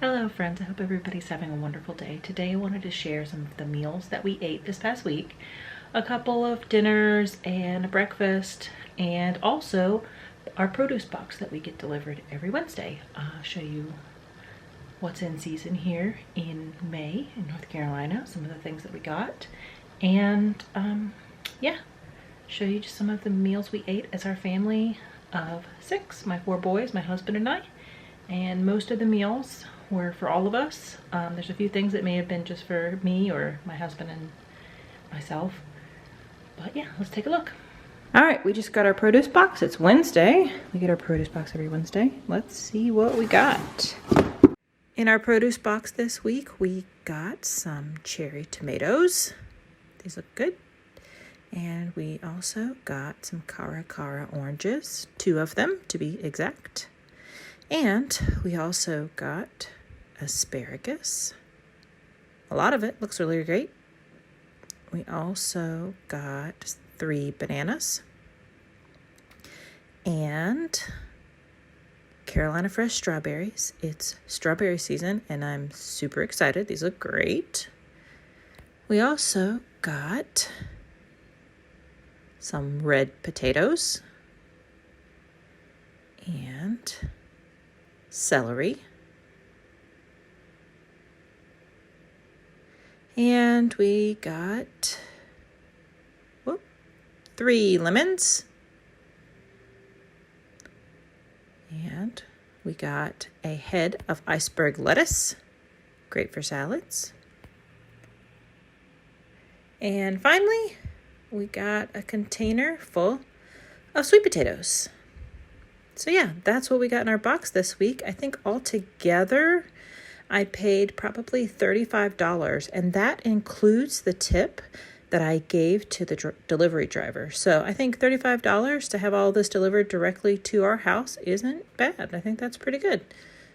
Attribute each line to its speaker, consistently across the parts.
Speaker 1: Hello friends, I hope everybody's having a wonderful day. Today I wanted to share some of the meals that we ate this past week. A couple of dinners and a breakfast, and also our produce box that we get delivered every Wednesday. I'll show you what's in season here in May in North Carolina, some of the things that we got, and yeah, show you just some of the meals we ate as our family of 6, my 4 boys, my husband and I. And most of the meals were for all of us. There's a few things that may have been just for me or my husband and myself. But yeah, let's take a look. All right, we just got our produce box. It's Wednesday. We get our produce box every Wednesday. Let's see what we got. In our produce box this week, we got some cherry tomatoes. These look good. And we also got some cara oranges, 2 of them to be exact. And we also got asparagus. A lot of it looks really great. We also got 3 bananas and Carolina fresh strawberries. It's strawberry season and I'm super excited. These look great. We also got some red potatoes and celery, and we got 3 lemons, and we got a head of iceberg lettuce, great for salads, and finally we got a container full of sweet potatoes. So yeah, that's what we got in our box this week. I think altogether I paid probably $35, and that includes the tip that I gave to the delivery driver. So I think $35 to have all this delivered directly to our house isn't bad. I think that's pretty good.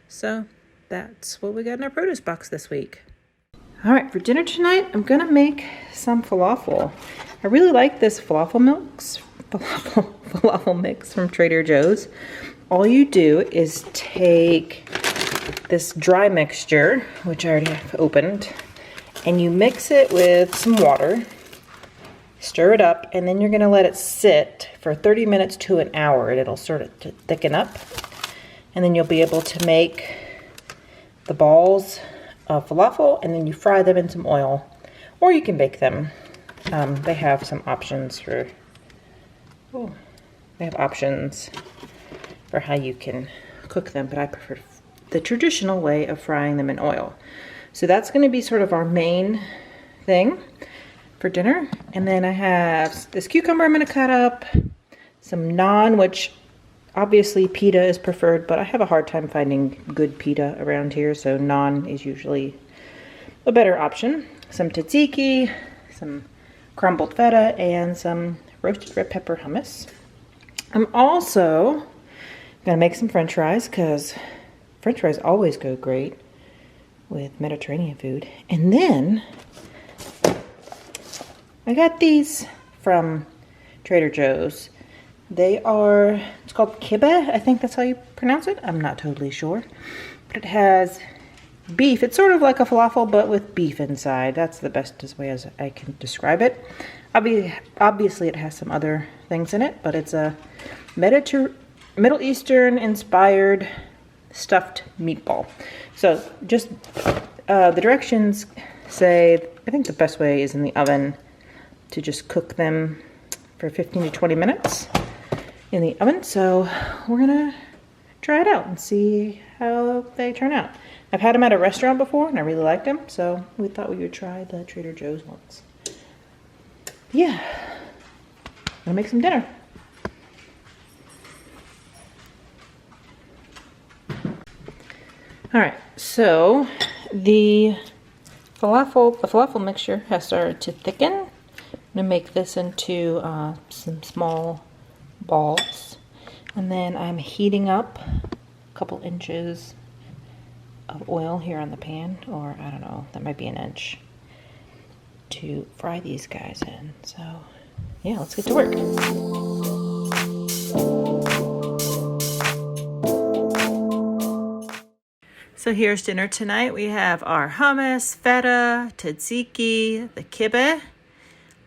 Speaker 1: So that's what we got in our produce box this week. All right, for dinner tonight, I'm gonna make some falafel. I really like this falafel mix from Trader Joe's. All you do is take this dry mixture, which I already have opened, and you mix it with some water, stir it up, and then you're gonna let it sit for 30 minutes to an hour, and it'll sort of thicken up. And then you'll be able to make the balls of falafel, and then you fry them in some oil, or you can bake them. They have some options for, how you can cook them, but I prefer the traditional way of frying them in oil. So that's going to be sort of our main thing for dinner. And then I have this cucumber I'm going to cut up, some naan, which obviously pita is preferred, but I have a hard time finding good pita around here, so naan is usually a better option. Some tzatziki, some crumbled feta, and some roasted red pepper hummus. I'm also gonna make some french fries because french fries always go great with Mediterranean food. And then I got these from Trader Joe's. They are, it's called kibbeh, I think that's how you pronounce it. I'm not totally sure. But it has beef. It's sort of like a falafel, but with beef inside. That's the best way as I can describe it. Obviously, it has some other things in it, but it's a Middle Eastern inspired stuffed meatball. So just the directions say, I think the best way is in the oven to just cook them for 15 to 20 minutes in the oven. So we're gonna try it out and see how they turn out. I've had them at a restaurant before and I really liked them, so we thought we would try the Trader Joe's ones. Yeah, I'm gonna make some dinner. All right, so the falafel mixture has started to thicken. I'm gonna make this into some small balls, and then I'm heating up a couple inches of oil here on the pan, or I don't know, that might be an inch, to fry these guys in. So yeah, let's get to work. So here's dinner tonight. We have our hummus, feta, tzatziki, the kibbeh,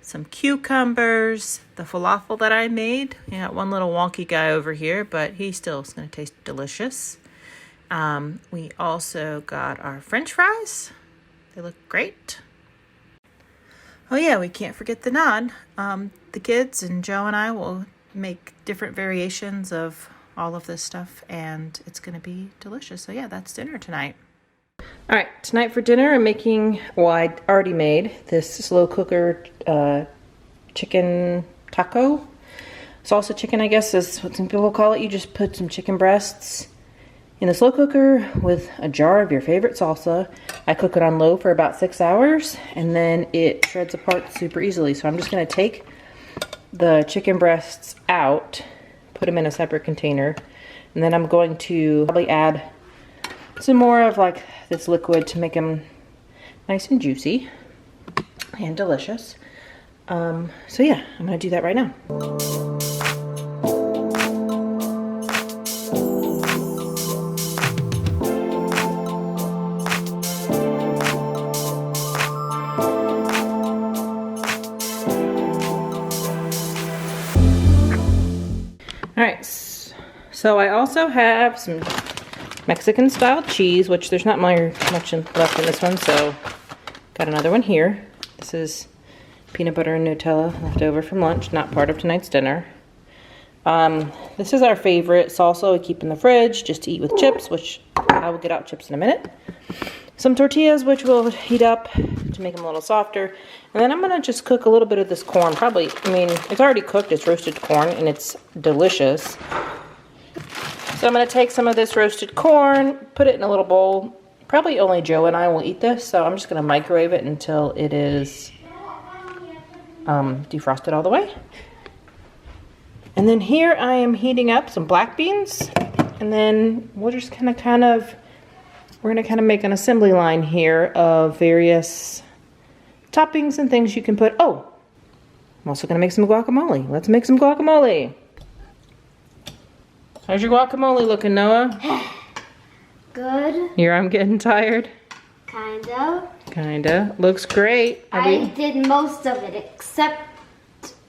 Speaker 1: some cucumbers, the falafel that I made. We got one little wonky guy over here, but he still is going to taste delicious. We also got our French fries. They look great. Oh yeah, we can't forget the naan. The kids and Joe and I will make different variations of all of this stuff, and it's going to be delicious. So yeah, that's dinner tonight. All right, tonight for dinner I'm making, well, I already made this slow cooker chicken taco. Salsa chicken, I guess is what some people call it. You just put some chicken breasts in the slow cooker with a jar of your favorite salsa. I cook it on low for about 6 hours, and then it shreds apart super easily. So I'm just going to take the chicken breasts out, put them in a separate container, and then I'm going to probably add some more of like this liquid to make them nice and juicy and delicious. So yeah, I'm gonna do that right now. All right, so I also have some Mexican style cheese, which there's not much left in this one, so got another one here. This is peanut butter and Nutella left over from lunch, not part of tonight's dinner. This is our favorite salsa we keep in the fridge just to eat with chips, which I will get out chips in a minute. Some tortillas, which we'll heat up to make them a little softer. And then I'm gonna just cook a little bit of this corn. Probably, I mean, it's already cooked, it's roasted corn, and it's delicious. So I'm gonna take some of this roasted corn, put it in a little bowl. Probably only Joe and I will eat this, so I'm just gonna microwave it until it is defrosted all the way. And then here I am heating up some black beans, and then we're just gonna we're gonna make an assembly line here of various toppings and things you can put. Oh, I'm also gonna make some guacamole. Let's make some guacamole. How's your guacamole looking, Noah?
Speaker 2: Good.
Speaker 1: Here I'm getting tired.
Speaker 2: Kinda.
Speaker 1: Looks great.
Speaker 2: I did most of it, except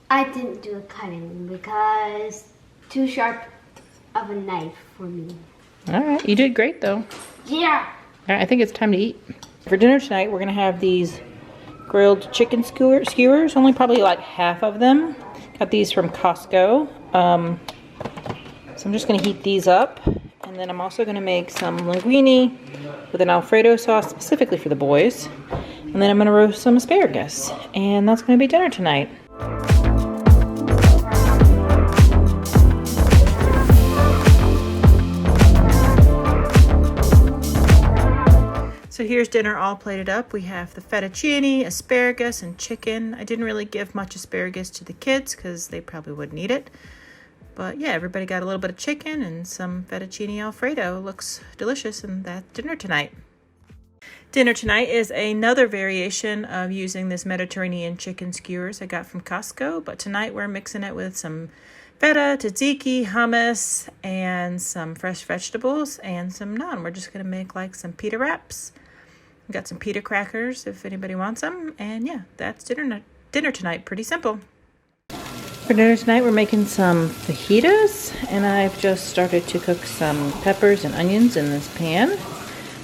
Speaker 2: I didn't do a cutting because too sharp of a knife for me.
Speaker 1: All right, you did great though.
Speaker 2: Yeah.
Speaker 1: All right, I think it's time to eat. For dinner tonight, we're gonna have these grilled chicken skewers, only probably like half of them. Got these from Costco. So I'm just gonna heat these up, and then I'm also gonna make some linguine with an Alfredo sauce specifically for the boys. And then I'm gonna roast some asparagus, and that's gonna be dinner tonight. So here's dinner all plated up. We have the fettuccine, asparagus, and chicken. I didn't really give much asparagus to the kids because they probably wouldn't eat it. But yeah, everybody got a little bit of chicken and some fettuccine Alfredo. Looks delicious, and that's dinner tonight. Dinner tonight is another variation of using this Mediterranean chicken skewers I got from Costco. But tonight we're mixing it with some feta, tzatziki, hummus, and some fresh vegetables and some naan. We're just gonna make like some pita wraps. We got some pita crackers if anybody wants them. And yeah, that's dinner tonight. Pretty simple. For dinner tonight, we're making some fajitas, and I've just started to cook some peppers and onions in this pan.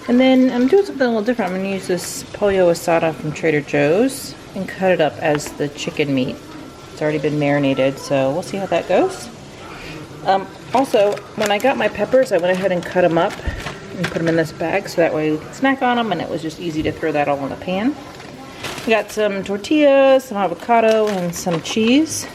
Speaker 1: And then I'm doing something a little different. I'm gonna use this pollo asada from Trader Joe's and cut it up as the chicken meat. It's already been marinated, so we'll see how that goes. Also, when I got my peppers, I went ahead and cut them up and put them in this bag so that way we could snack on them, and it was just easy to throw that all in the pan. We got some tortillas, some avocado, and some cheese,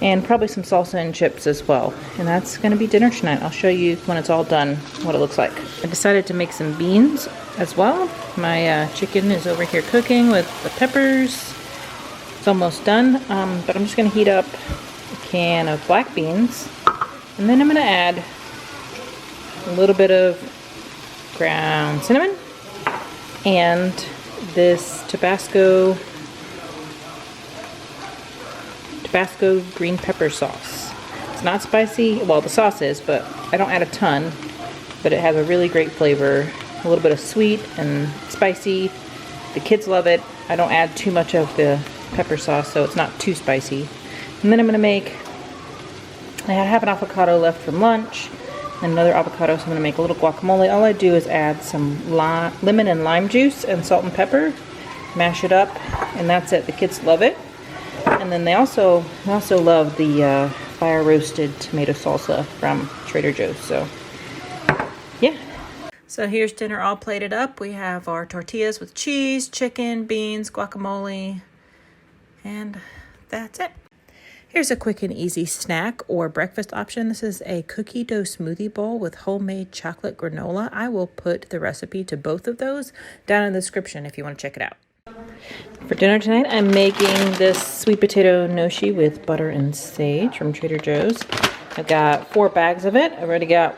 Speaker 1: and probably some salsa and chips as well. And that's going to be dinner tonight. I'll show you when it's all done what it looks like. I decided to make some beans as well. My chicken is over here cooking with the peppers. It's almost done, but I'm just going to heat up a can of black beans, and then I'm going to add a little bit of ground cinnamon and this Tabasco green pepper sauce. It's not spicy, well the sauce is, but I don't add a ton. but it has a really great flavor. A little bit of sweet and spicy. The kids love it. I don't add too much of the pepper sauce, so it's not too spicy. And then I'm gonna make, I have an avocado left from lunch, and another avocado, so I'm gonna make a little guacamole. All I do is add some lemon and lime juice and salt and pepper, mash it up, and that's it. The kids love it. And then they also love the fire roasted tomato salsa from Trader Joe's, so yeah. So here's dinner all plated up. We have our tortillas with cheese, chicken, beans, guacamole, and that's it. Here's a quick and easy snack or breakfast option. This is a cookie dough smoothie bowl with homemade chocolate granola. I will put the recipe to both of those down in the description if you want to check it out. For dinner tonight, I'm making this sweet potato gnocchi with butter and sage from Trader Joe's. I've got 4 bags of it. I've already got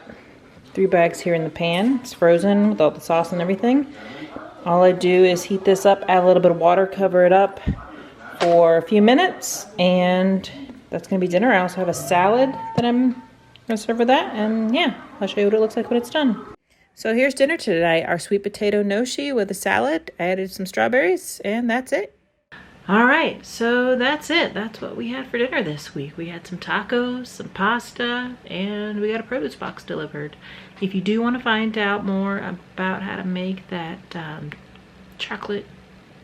Speaker 1: 3 bags here in the pan. It's frozen with all the sauce and everything. All I do is heat this up, add a little bit of water, cover it up for a few minutes, and that's gonna be dinner. I also have a salad that I'm gonna serve with that, and yeah, I'll show you what it looks like when it's done. So here's dinner today, our sweet potato gnocchi with a salad. I added some strawberries, and that's it. All right, so that's it. That's what we had for dinner this week. We had some tacos, some pasta, and we got a produce box delivered. If you do want to find out more about how to make that chocolate,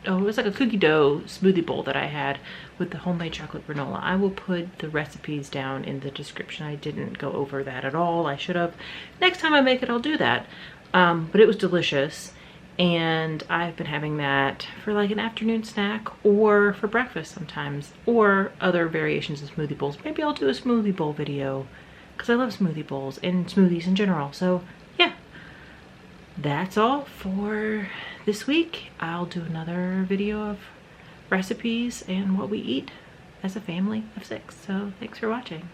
Speaker 1: it was like a cookie dough smoothie bowl that I had with the homemade chocolate granola, I will put the recipes down in the description. I didn't go over that at all. I should have. Next time I make it, I'll do that. But it was delicious. And I've been having that for like an afternoon snack or for breakfast sometimes, or other variations of smoothie bowls. Maybe I'll do a smoothie bowl video because I love smoothie bowls and smoothies in general. So yeah, that's all for this week. I'll do another video of recipes and what we eat as a family of 6. So thanks for watching.